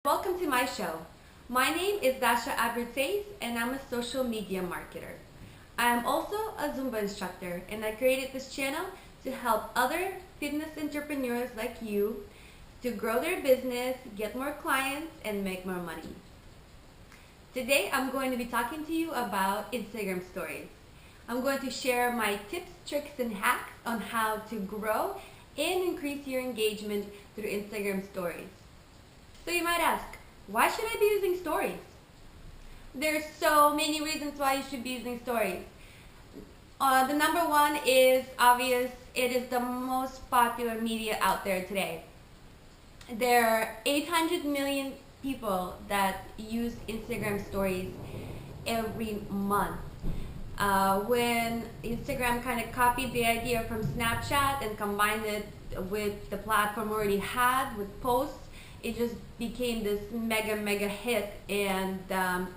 Welcome to my show. My name is Dasha Abertaze and I'm a social media marketer. I am also a Zumba instructor and I created this channel to help other fitness entrepreneurs like you to grow their business, get more clients, and make more money. Today I'm going to be talking to you about Instagram stories. I'm going to share my tips, tricks, and hacks on how to grow and increase your engagement through Instagram stories. So you might ask, why should I be using stories? There's so many reasons why you should be using stories. The number one is obvious. It is the most popular media out there today. There are 800 million people that use Instagram stories every month. When Instagram kind of copied the idea from Snapchat and combined it with the platform already had with posts, it just became this mega hit, and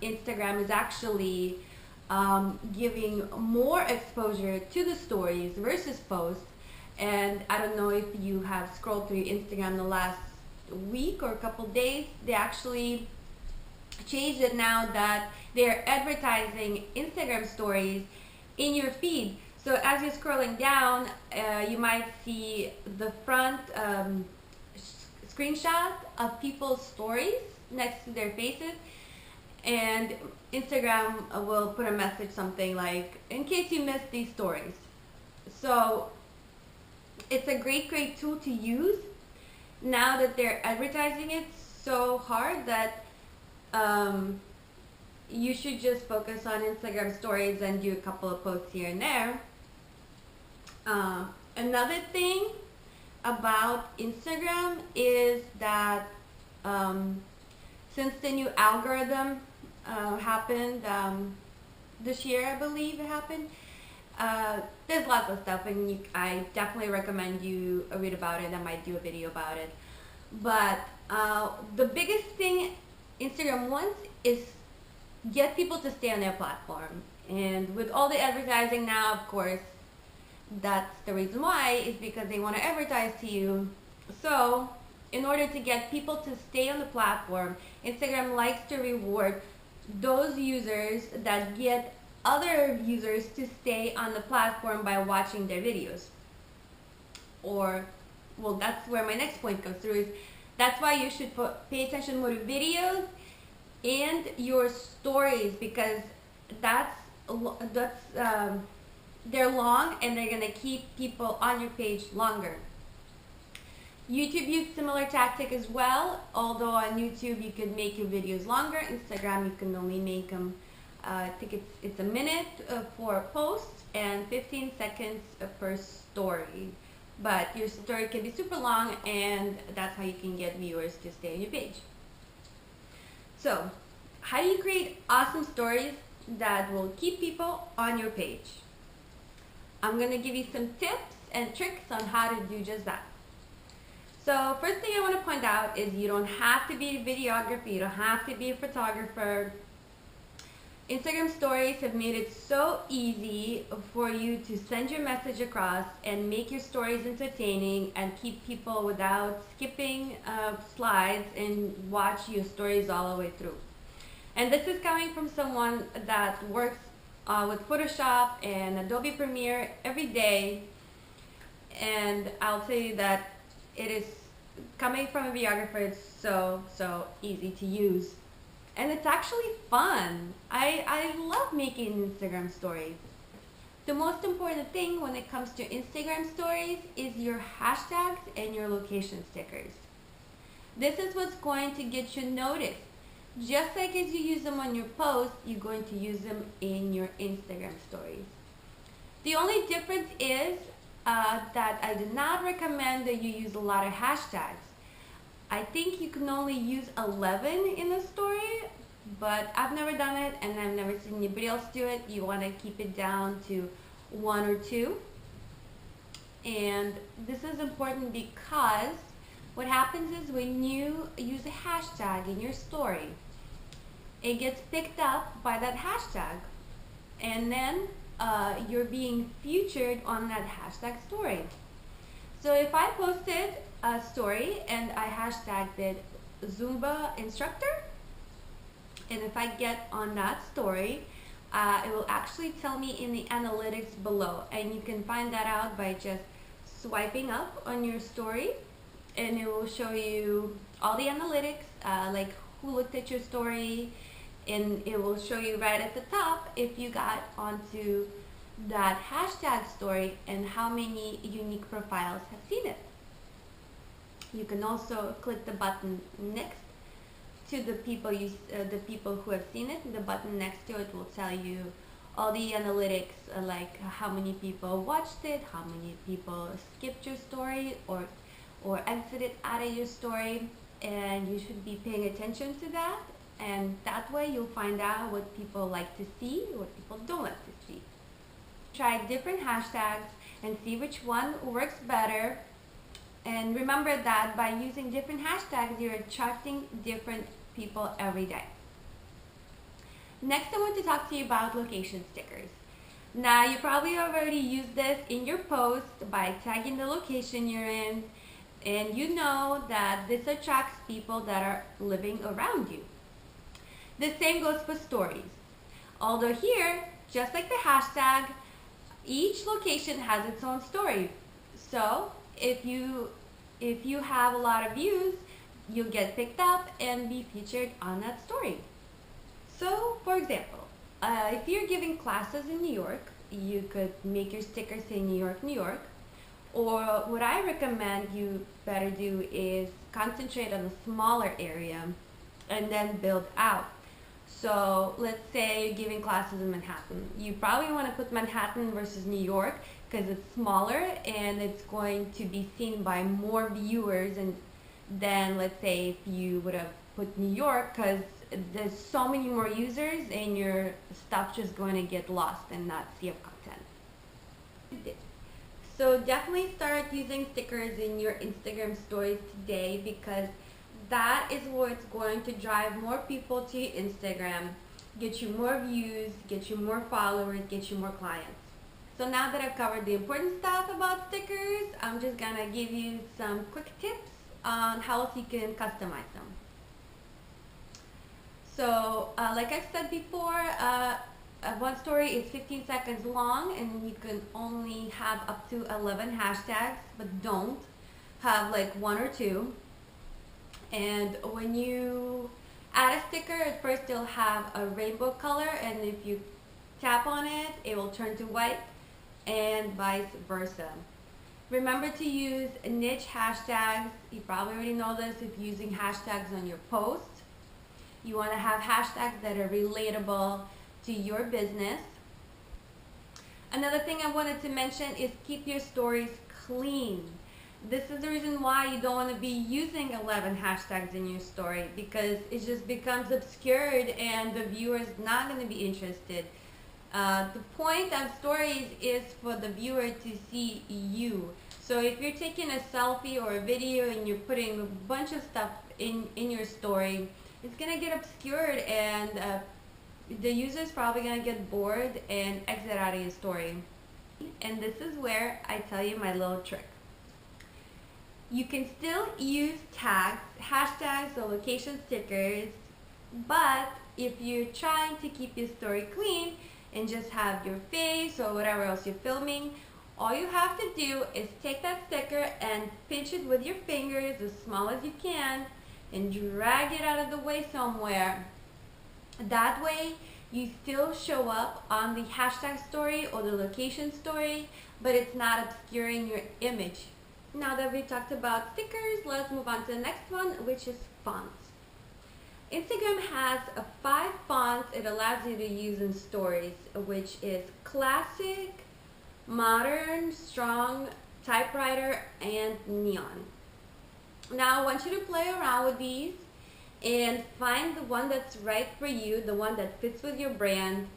Instagram is actually giving more exposure to the stories versus posts. And I don't know if you have scrolled through Instagram the last week or a couple days. They actually changed it now that they're advertising Instagram stories in your feed. So as you're scrolling down, you might see the front screenshot of people's stories next to their faces, and Instagram will put a message something like, in case you missed these stories. So it's a great tool to use now that they're advertising it so hard that you should just focus on Instagram stories and do a couple of posts here and there. Another thing about Instagram is that since the new algorithm happened this year, I believe it happened, there's lots of stuff, and I definitely recommend you read about it. I might do a video about it. But the biggest thing Instagram wants is get people to stay on their platform. And with all the advertising now, of course, that's the reason why, is because they want to advertise to you. So in order to get people to stay on the platform, Instagram likes to reward those users that get other users to stay on the platform by watching their videos. Or, well, that's where my next point comes through, is that's why you should pay attention more to videos and your stories, because they're long and they're going to keep people on your page longer. YouTube used similar tactic as well, although on YouTube you could make your videos longer. Instagram you can only make them, I think it's a minute for a post and 15 seconds per story. But your story can be super long, and that's how you can get viewers to stay on your page. So, how do you create awesome stories that will keep people on your page? I'm going to give you some tips and tricks on how to do just that. So first thing I want to point out is you don't have to be a videographer, you don't have to be a photographer. Instagram stories have made it so easy for you to send your message across and make your stories entertaining and keep people without skipping slides and watch your stories all the way through. And this is coming from someone that works with Photoshop and Adobe Premiere every day, and I'll tell you that it is, coming from a videographer, it's so easy to use, and it's actually fun. I love making Instagram stories. The most important thing when it comes to Instagram stories is your hashtags and your location stickers. This is what's going to get you noticed. Just like as you use them on your posts, you're going to use them in your Instagram stories. The only difference is that I do not recommend that you use a lot of hashtags. I think you can only use 11 in a story, but I've never done it and I've never seen anybody else do it. You want to keep it down to 1 or 2. And this is important because what happens is when you use a hashtag in your story, it gets picked up by that hashtag, and then you're being featured on that hashtag story. So if I posted a story and I hashtagged it Zumba instructor. And if I get on that story, it will actually tell me in the analytics below. And you can find that out by just swiping up on your story, and it will show you all the analytics, like who looked at your story, and it will show you right at the top if you got onto that hashtag story and how many unique profiles have seen it. You can also click the button next to the people who have seen it. The button next to it will tell you all the analytics, like how many people watched it, how many people skipped your story or exited out of your story, and you should be paying attention to that. And that way you'll find out what people like to see, what people don't like to see. Try different hashtags and see which one works better. And remember that by using different hashtags, you're attracting different people every day. Next, I want to talk to you about location stickers. Now, you probably already used this in your post by tagging the location you're in, and you know that this attracts people that are living around you. The same goes for stories. Although here, just like the hashtag, each location has its own story. So if you have a lot of views, you'll get picked up and be featured on that story. So, for example, if you're giving classes in New York, you could make your sticker say New York, New York. Or what I recommend you better do is concentrate on a smaller area and then build out. So let's say you're giving classes in Manhattan. You probably want to put Manhattan versus New York because it's smaller and it's going to be seen by more viewers than, let's say, if you would have put New York, because there's so many more users and your stuff just going to get lost in that sea of content. So definitely start using stickers in your Instagram stories today, because that is what's going to drive more people to your Instagram, get you more views, get you more followers, get you more clients. So now that I've covered the important stuff about stickers, I'm just gonna give you some quick tips on how else you can customize them. So like I've said before, one story is 15 seconds long and you can only have up to 11 hashtags, but don't have like 1 or 2. And when you add a sticker, at first it'll have a rainbow color, and if you tap on it, it will turn to white, and vice versa. Remember to use niche hashtags. You probably already know this if you're using hashtags on your post. You want to have hashtags that are relatable to your business. Another thing I wanted to mention is keep your stories clean. This is the reason why you don't want to be using 11 hashtags in your story, because it just becomes obscured and the viewer is not going to be interested. The point of stories is for the viewer to see you. So if you're taking a selfie or a video and you're putting a bunch of stuff in your story, it's going to get obscured, and the user is probably going to get bored and exit out of your story. And this is where I tell you my little trick. You can still use tags, hashtags, or location stickers, but if you're trying to keep your story clean and just have your face or whatever else you're filming, all you have to do is take that sticker and pinch it with your fingers as small as you can and drag it out of the way somewhere. That way you still show up on the hashtag story or the location story, but it's not obscuring your image. Now that we talked about stickers, let's move on to the next one, which is fonts. Instagram has 5 fonts it allows you to use in stories, which is classic, modern, strong, typewriter, and neon. Now I want you to play around with these and find the one that's right for you, the one that fits with your brand.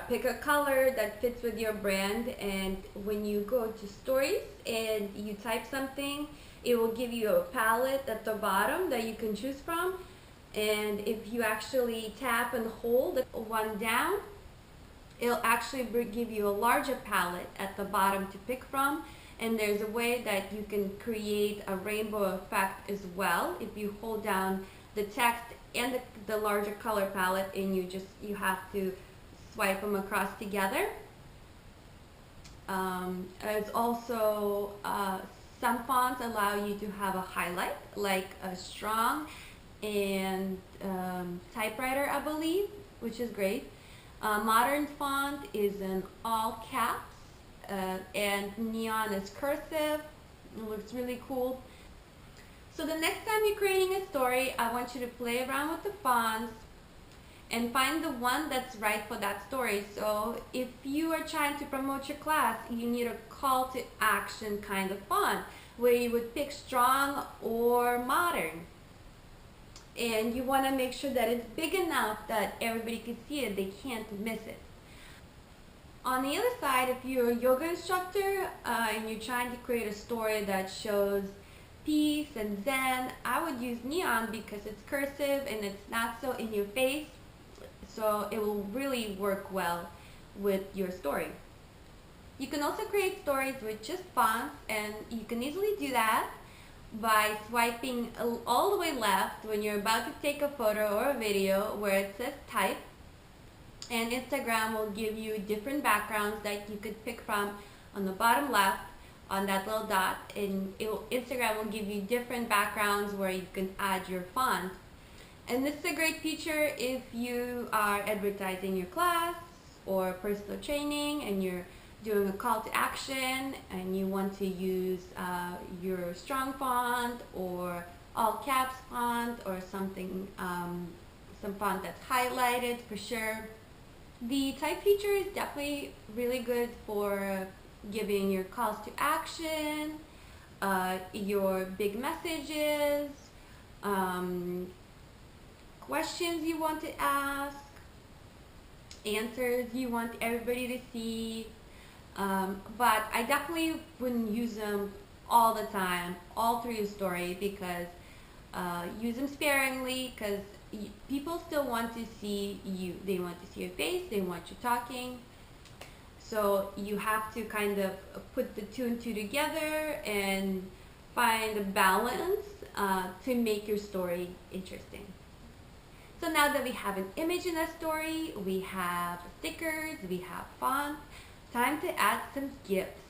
Pick a color that fits with your brand, and when you go to stories and you type something, it will give you a palette at the bottom that you can choose from. And if you actually tap and hold one down, it'll actually give you a larger palette at the bottom to pick from, And there's a way that you can create a rainbow effect as well if you hold down the text and the larger color palette, and you have to swipe them across together. It's also some fonts allow you to have a highlight, like a Strong and Typewriter, I believe, which is great. Modern font is in all caps, and Neon is cursive. It looks really cool. So the next time you're creating a story, I want you to play around with the fonts and find the one that's right for that story. So if you are trying to promote your class, you need a call to action kind of font where you would pick Strong or Modern. And you want to make sure that it's big enough that everybody can see it, they can't miss it. On the other side, if you're a yoga instructor and you're trying to create a story that shows peace and zen, I would use Neon because it's cursive and it's not so in your face, so it will really work well with your story. You can also create stories with just fonts, and you can easily do that by swiping all the way left when you're about to take a photo or a video where it says type, and Instagram will give you different backgrounds that you could pick from on the bottom left on that little dot, and Instagram will give you different backgrounds where you can add your font. And this is a great feature if you are advertising your class or personal training and you're doing a call to action and you want to use your Strong font or all caps font or something, some font that's highlighted for sure. The type feature is definitely really good for giving your calls to action, your big messages, questions you want to ask, answers you want everybody to see. But I definitely wouldn't use them all the time, all through your story, because use them sparingly, because people still want to see you. They want to see your face, they want you talking. So you have to kind of put the two and two together and find a balance to make your story interesting. So now that we have an image in a story, we have stickers, we have fonts, time to add some GIFs.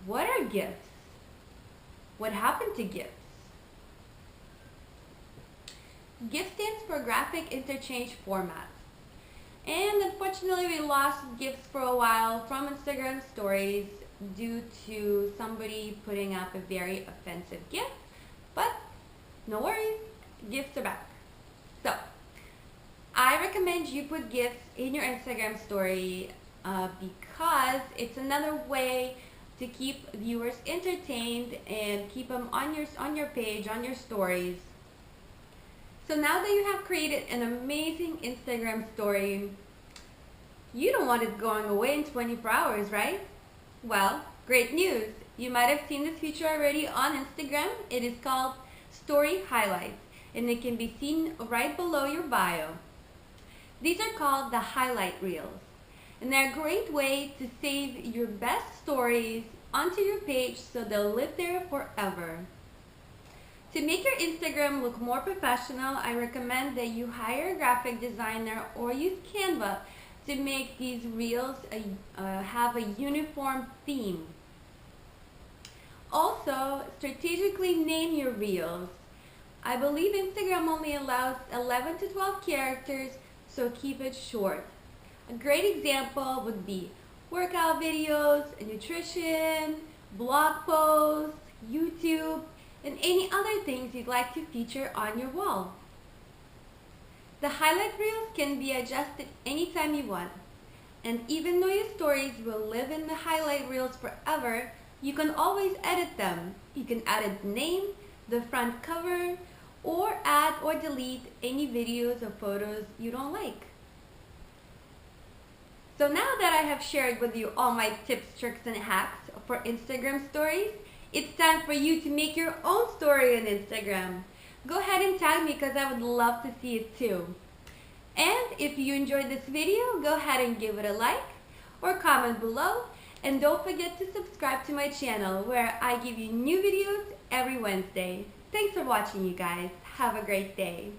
What are GIFs? What happened to GIFs? GIF stands for Graphic Interchange Format. And unfortunately, we lost GIFs for a while from Instagram stories due to somebody putting up a very offensive GIF. But no worries, GIFs are back. So I recommend you put GIFs in your Instagram story because it's another way to keep viewers entertained and keep them on your page, on your stories. So now that you have created an amazing Instagram story, you don't want it going away in 24 hours, right? Well, great news. You might have seen this feature already on Instagram. It is called Story Highlights, and it can be seen right below your bio. These are called the highlight reels, and they're a great way to save your best stories onto your page so they'll live there forever. To make your Instagram look more professional, I recommend that you hire a graphic designer or use Canva to make these reels have a uniform theme. Also, strategically name your reels. I believe Instagram only allows 11 to 12 characters, so keep it short. A great example would be workout videos, nutrition, blog posts, YouTube, and any other things you'd like to feature on your wall. The highlight reels can be adjusted anytime you want. And even though your stories will live in the highlight reels forever, you can always edit them. You can edit the name, the front cover, or add or delete any videos or photos you don't like. So now that I have shared with you all my tips, tricks, and hacks for Instagram stories, it's time for you to make your own story on Instagram. Go ahead and tag me because I would love to see it too. And if you enjoyed this video, go ahead and give it a like or comment below. And don't forget to subscribe to my channel where I give you new videos every Wednesday. Thanks for watching, you guys. Have a great day.